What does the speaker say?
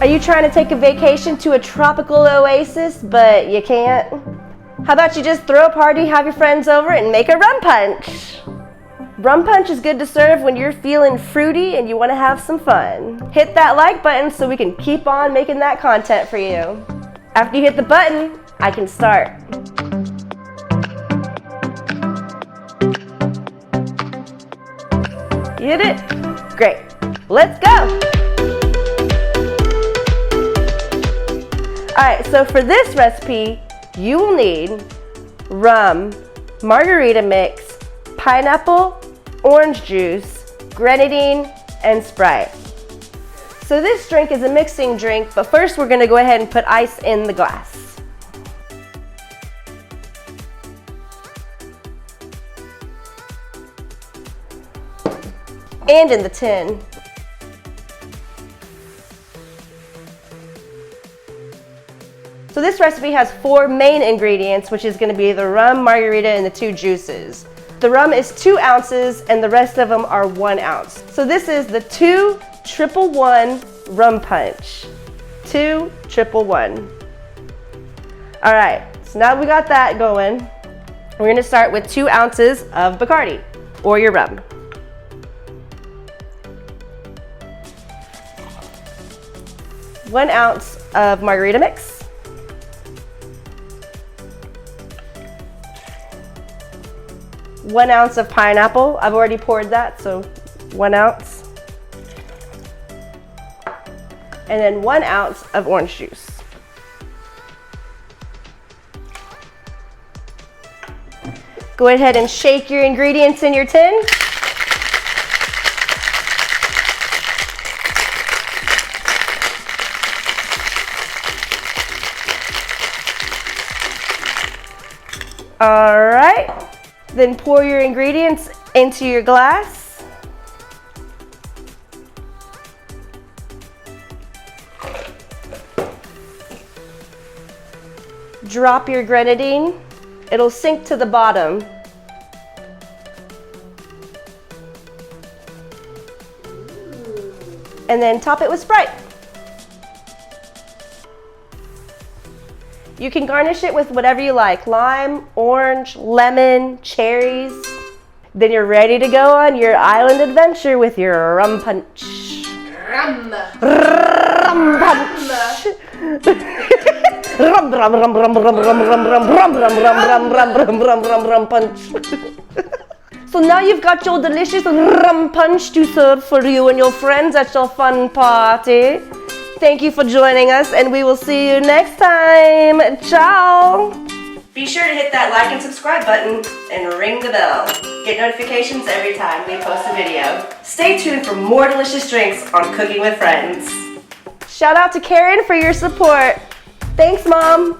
Are you trying to take a vacation to a tropical oasis, but you can't? How about you just throw a party, have your friends over, and make a rum punch? Rum punch is good to serve when you're feeling fruity and you want to have some fun. Hit that like button so we can keep on making that content for you. After you hit the button, I can start. You hit it? Great. Let's go! Alright, so for this recipe, you will need rum, margarita mix, pineapple, orange juice, grenadine, and Sprite. So this drink is a mixing drink, but first we're going to go ahead and put ice in the glass. And in the tin. So this recipe has 4 main ingredients, which is going to be the rum, margarita, and the 2 juices. The rum is 2 ounces and the rest of them are 1 ounce. So this is the 2-1-1 rum punch. 2-1-1. All right, so now we got that going. We're going to start with 2 ounces of Bacardi, or your rum. One ounce of margarita mix. 1 ounce of pineapple. I've already poured that, so 1 ounce. And then 1 ounce of orange juice. Go ahead and shake your ingredients in your tin. All right. Then pour your ingredients into your glass. Drop your grenadine. It'll sink to the bottom. And then top it with Sprite. You can garnish it with whatever you like, lime, orange, lemon, cherries. Then you're ready to go on your island adventure with your rum punch. Rum. Rum punch. Rum rum rum rum rum rum rum rum rum rum rum rum rum rum rum rum punch. So now you've got your delicious rum punch to serve for you and your friends at your fun party. Thank you for joining us, and we will see you next time. Ciao! Be sure to hit that like and subscribe button and ring the bell. Get notifications every time we post a video. Stay tuned for more delicious drinks on Cooking with Friends. Shout out to Karen for your support. Thanks, Mom.